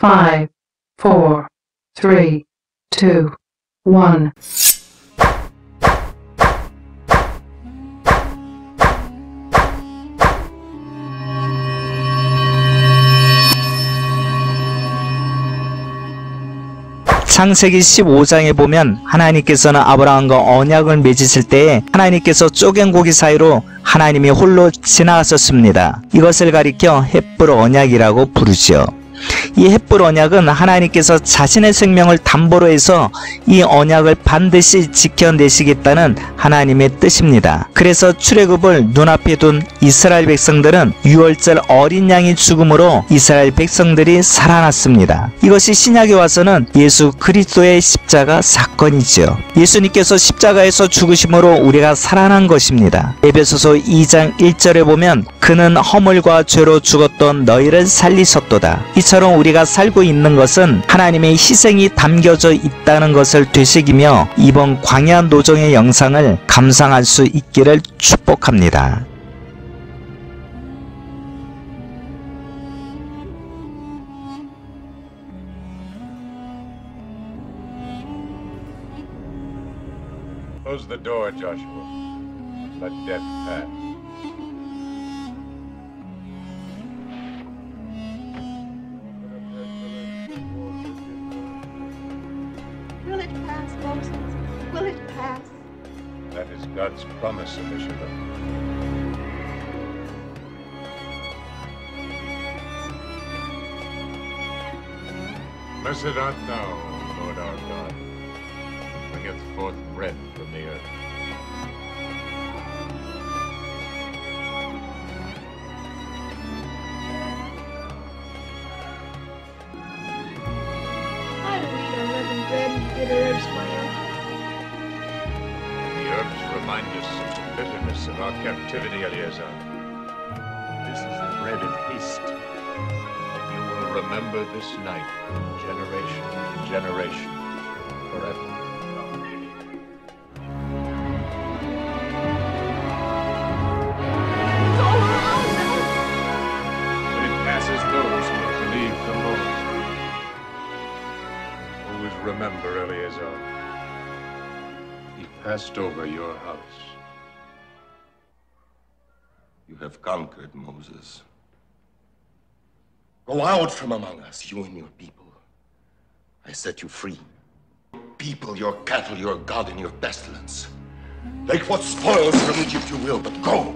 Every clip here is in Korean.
5, 4, 3, 2, 1. 창세기 15장에 보면 하나님께서는 아브라함과 언약을 맺으실 때에 하나님께서 쪼갠 고기 사이로 하나님이 홀로 지나가셨습니다. 이것을 가리켜 헷불 언약이라고 부르지요. 이 헷불 언약은 하나님께서 자신의 생명을 담보로 해서 이 언약을 반드시 지켜내시겠다는 하나님의 뜻입니다. 그래서 출애굽을 눈앞에 둔 이스라엘 백성들은 유월절 어린 양의 죽음으로 이스라엘 백성들이 살아났습니다. 이것이 신약에 와서는 예수 그리스도의 십자가 사건이지요. 예수님께서 십자가에서 죽으심으로 우리가 살아난 것입니다. 에베소서 2장 1절에 보면 그는 허물과 죄로 죽었던 너희를 살리셨도다. 이처럼 우리가 살고 있는 것은 하나님의 희생이 담겨져 있다는 것을 되새기며 이번 광야 노정의 영상을 감상할 수 있기를 축복합니다. Close the door, Joshua. Let death pass. Will it pass, Moses? Will it pass? That is God's promise, Elishama. Blessed art thou, Lord our God, who bringeth forth bread from the earth. I don't eat unleavened bread and bitter herbs, my uncle. The herbs remind us of the bitterness of our captivity, Eliezer. This is the bread of haste. And you will remember this night, generation to generation, forever. It's all around us. But it passes those who believe the Lord. Always remember, Eliezer. He passed over your house. You have conquered, Moses. Go out from among us, you and your people. I set you free. People, your cattle, your God, and your pestilence. Take what spoils from Egypt you will, but go!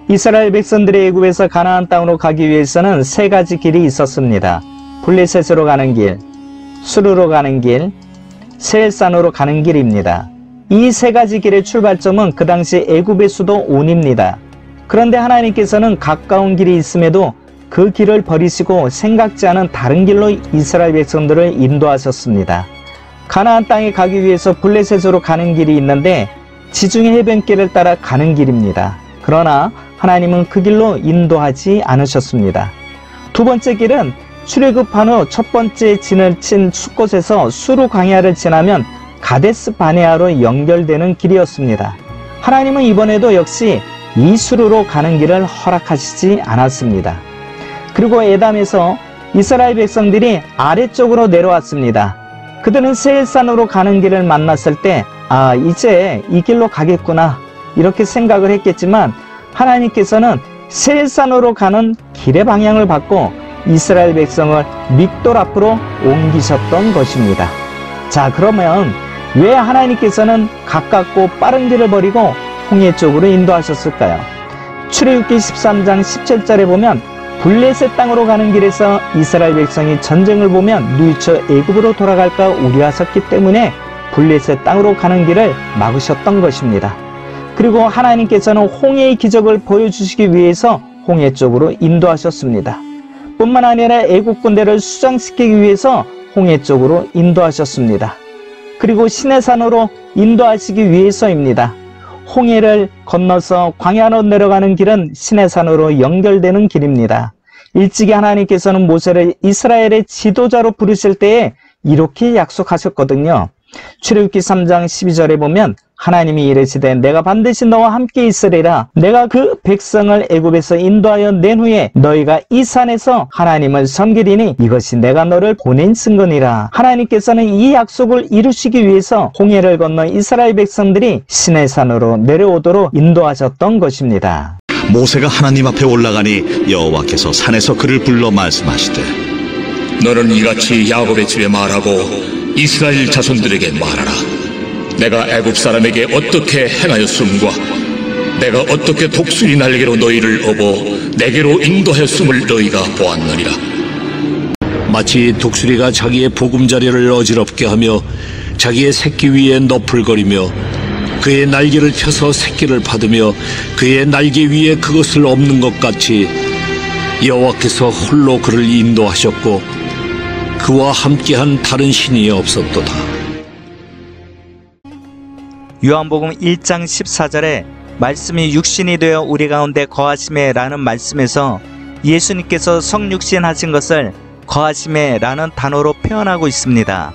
이스라엘 백성들이 애굽에서 가나안 땅으로 가기 위해서는 세 가지 길이 있었습니다. 블레셋으로 가는 길, 수르로 가는 길, 세일산으로 가는 길입니다. 이 세 가지 길의 출발점은 그 당시 애굽의 수도 온입니다. 그런데 하나님께서는 가까운 길이 있음에도 그 길을 버리시고 생각지 않은 다른 길로 이스라엘 백성들을 인도하셨습니다. 가나안 땅에 가기 위해서 블레셋으로 가는 길이 있는데 지중해 해변길을 따라 가는 길입니다. 그러나 하나님은 그 길로 인도하지 않으셨습니다. 두 번째 길은 출애굽한 후 첫 번째 진을 친 숫곳에서 수르 광야를 지나면 가데스 바네아로 연결되는 길이었습니다. 하나님은 이번에도 역시 이 수르로 가는 길을 허락하시지 않았습니다. 그리고 에담에서 이스라엘 백성들이 아래쪽으로 내려왔습니다. 그들은 세일산으로 가는 길을 만났을 때 이제 이 길로 가겠구나 이렇게 생각을 했겠지만 하나님께서는 세일산으로 가는 길의 방향을 바꿔 이스라엘 백성을 믹돌 앞으로 옮기셨던 것입니다. 자, 그러면 왜 하나님께서는 가깝고 빠른 길을 버리고 홍해 쪽으로 인도하셨을까요? 출애굽기 13장 17절에 보면 블레셋 땅으로 가는 길에서 이스라엘 백성이 전쟁을 보면 누이쳐 애굽으로 돌아갈까 우려하셨기 때문에 블레셋 땅으로 가는 길을 막으셨던 것입니다. 그리고 하나님께서는 홍해의 기적을 보여주시기 위해서 홍해 쪽으로 인도하셨습니다. 뿐만 아니라 애국 군대를 수장시키기 위해서 홍해 쪽으로 인도하셨습니다. 그리고 시내산으로 인도하시기 위해서입니다. 홍해를 건너서 광야로 내려가는 길은 시내산으로 연결되는 길입니다. 일찍이 하나님께서는 모세를 이스라엘의 지도자로 부르실 때에 이렇게 약속하셨거든요. 출애굽기 3장 12절에 보면 하나님이 이르시되 내가 반드시 너와 함께 있으리라. 내가 그 백성을 애굽에서 인도하여 낸 후에 너희가 이 산에서 하나님을 섬기리니 이것이 내가 너를 보낸 증거니라. 하나님께서는 이 약속을 이루시기 위해서 홍해를 건너 이스라엘 백성들이 시내산으로 내려오도록 인도하셨던 것입니다. 모세가 하나님 앞에 올라가니 여호와께서 산에서 그를 불러 말씀하시되 너는 이같이 야곱의 집에 말하고 이스라엘 자손들에게 말하라. 내가 애굽 사람에게 어떻게 행하였음과 내가 어떻게 독수리 날개로 너희를 업어 내게로 인도하였음을 너희가 보았느니라. 마치 독수리가 자기의 보금자리를 어지럽게 하며 자기의 새끼 위에 너풀거리며 그의 날개를 펴서 새끼를 받으며 그의 날개 위에 그것을 엎는 것 같이 여호와께서 홀로 그를 인도하셨고 그와 함께한 다른 신이 없었도다. 요한복음 1장 14절에 말씀이 육신이 되어 우리 가운데 거하심에 라는 말씀에서 예수님께서 성육신 하신 것을 거하심에 라는 단어로 표현하고 있습니다.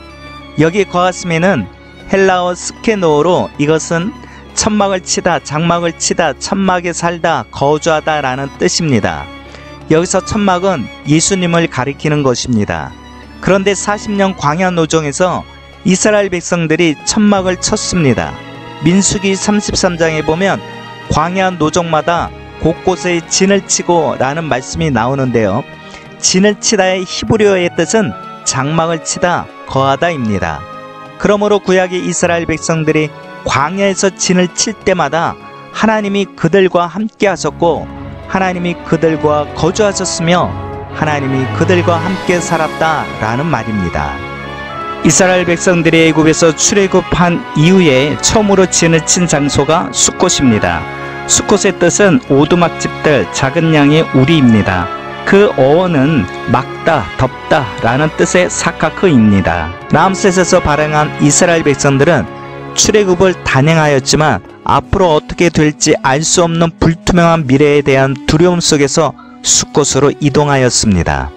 여기 거하심에는 헬라어 스케노어로 이것은 천막을 치다, 장막을 치다, 천막에 살다, 거주하다 라는 뜻입니다. 여기서 천막은 예수님을 가리키는 것입니다. 그런데 40년 광야 노정에서 이스라엘 백성들이 천막을 쳤습니다. 민수기 33장에 보면 광야 노정마다 곳곳에 진을 치고 라는 말씀이 나오는데요. 진을 치다의 히브리어의 뜻은 장막을 치다, 거하다입니다. 그러므로 구약의 이스라엘 백성들이 광야에서 진을 칠 때마다 하나님이 그들과 함께 하셨고 하나님이 그들과 거주하셨으며 하나님이 그들과 함께 살았다라는 말입니다. 이스라엘 백성들이 애굽에서 출애굽한 이후에 처음으로 진을 친 장소가 숫곳입니다. 숫곳의 뜻은 오두막집들, 작은 양의 우리입니다. 그 어원은 막다, 덮다 라는 뜻의 사카크입니다. 라암셋에서 발행한 이스라엘 백성들은 출애굽을 단행하였지만 앞으로 어떻게 될지 알 수 없는 불투명한 미래에 대한 두려움 속에서 숫곳으로 이동하였습니다.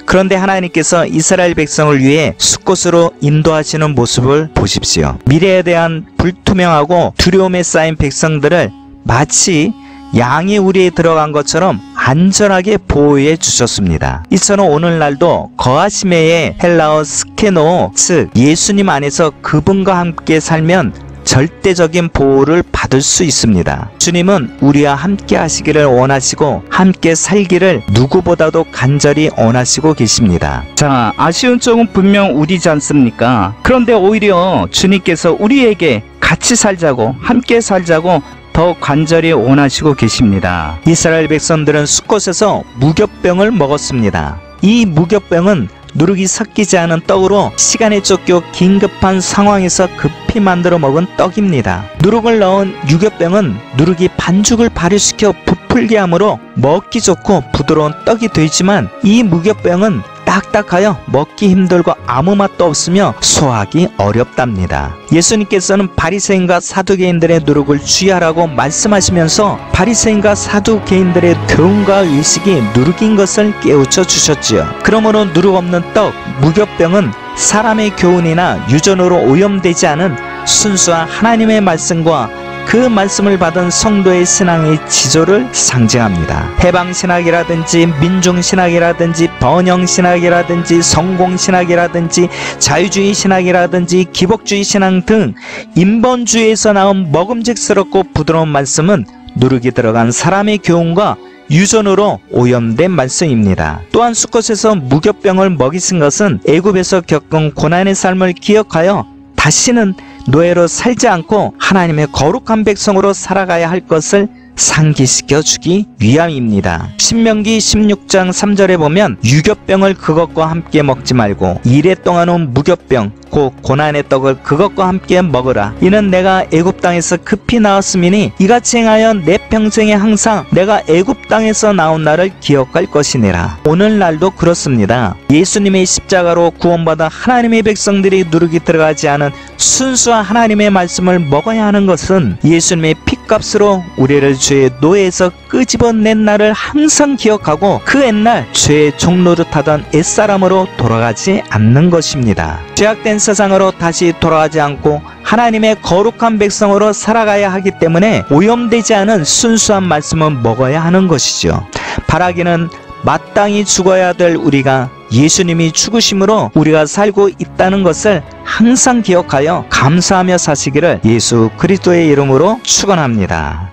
그런데 하나님께서 이스라엘 백성을 위해 숫곳으로 인도하시는 모습을 보십시오. 미래에 대한 불투명하고 두려움에 쌓인 백성들을 마치 양의 우리에 들어간 것처럼 안전하게 보호해 주셨습니다. 이처럼 오늘날도 거하시메의 헬라어 스케노, 즉 예수님 안에서 그분과 함께 살면 절대적인 보호를 받을 수 있습니다. 주님은 우리와 함께 하시기를 원하시고 함께 살기를 누구보다도 간절히 원하시고 계십니다. 자, 아쉬운 쪽은 분명 우리지 않습니까? 그런데 오히려 주님께서 우리에게 같이 살자고, 함께 살자고 더 간절히 원하시고 계십니다. 이스라엘 백성들은 숫곳에서 무교병을 먹었습니다. 이 무교병은 누룩이 섞이지 않은 떡으로 시간에 쫓겨 긴급한 상황에서 급히 만들어 먹은 떡입니다. 누룩을 넣은 유교병은 누룩이 반죽을 발효시켜 부풀게 하므로 먹기 좋고 부드러운 떡이 되지만 이 무교병은 딱딱하여 먹기 힘들고 아무 맛도 없으며 소화하기 어렵답니다. 예수님께서는 바리새인과 사두개인들의 누룩을 주의하라고 말씀하시면서 바리새인과 사두개인들의 교훈과 의식이 누룩인 것을 깨우쳐 주셨지요. 그러므로 누룩 없는 떡, 무교병은 사람의 교훈이나 유전으로 오염되지 않은 순수한 하나님의 말씀과 그 말씀을 받은 성도의 신앙의 지조를 상징합니다. 해방신학이라든지 민중신학이라든지 번영신학이라든지 성공신학이라든지 자유주의 신학이라든지 기복주의 신앙 등 인본주의에서 나온 먹음직스럽고 부드러운 말씀은 누룩이 들어간 사람의 교훈과 유전으로 오염된 말씀입니다. 또한 숫곳에서 무교병을 먹이신 것은 애굽에서 겪은 고난의 삶을 기억하여 다시는 노예로 살지 않고 하나님의 거룩한 백성으로 살아가야 할 것을 상기시켜 주기 위함입니다. 신명기 16장 3절에 보면 유교병을 그것과 함께 먹지 말고 이레 동안은 무교병 곧 고난의 떡을 그것과 함께 먹으라. 이는 내가 애굽 땅에서 급히 나왔음이니 이같이 행하여 내 평생에 항상 내가 애굽 땅에서 나온 날을 기억할 것이니라. 오늘날도 그렇습니다. 예수님의 십자가로 구원받은 하나님의 백성들이 누룩이 들어가지 않은 순수한 하나님의 말씀을 먹어야 하는 것은 예수님의 핏값으로 우리를 죄의 노예에서 끄집어낸 날을 항상 기억하고 그 옛날 죄의 종노릇하던 옛사람으로 돌아가지 않는 것입니다. 죄악된 세상으로 다시 돌아가지 않고 하나님의 거룩한 백성으로 살아가야 하기 때문에 오염되지 않은 순수한 말씀을 먹어야 하는 것이죠. 바라기는 마땅히 죽어야 될 우리가 예수님이 죽으심으로 우리가 살고 있다는 것을 항상 기억하여 감사하며 사시기를 예수 그리스도의 이름으로 축원합니다.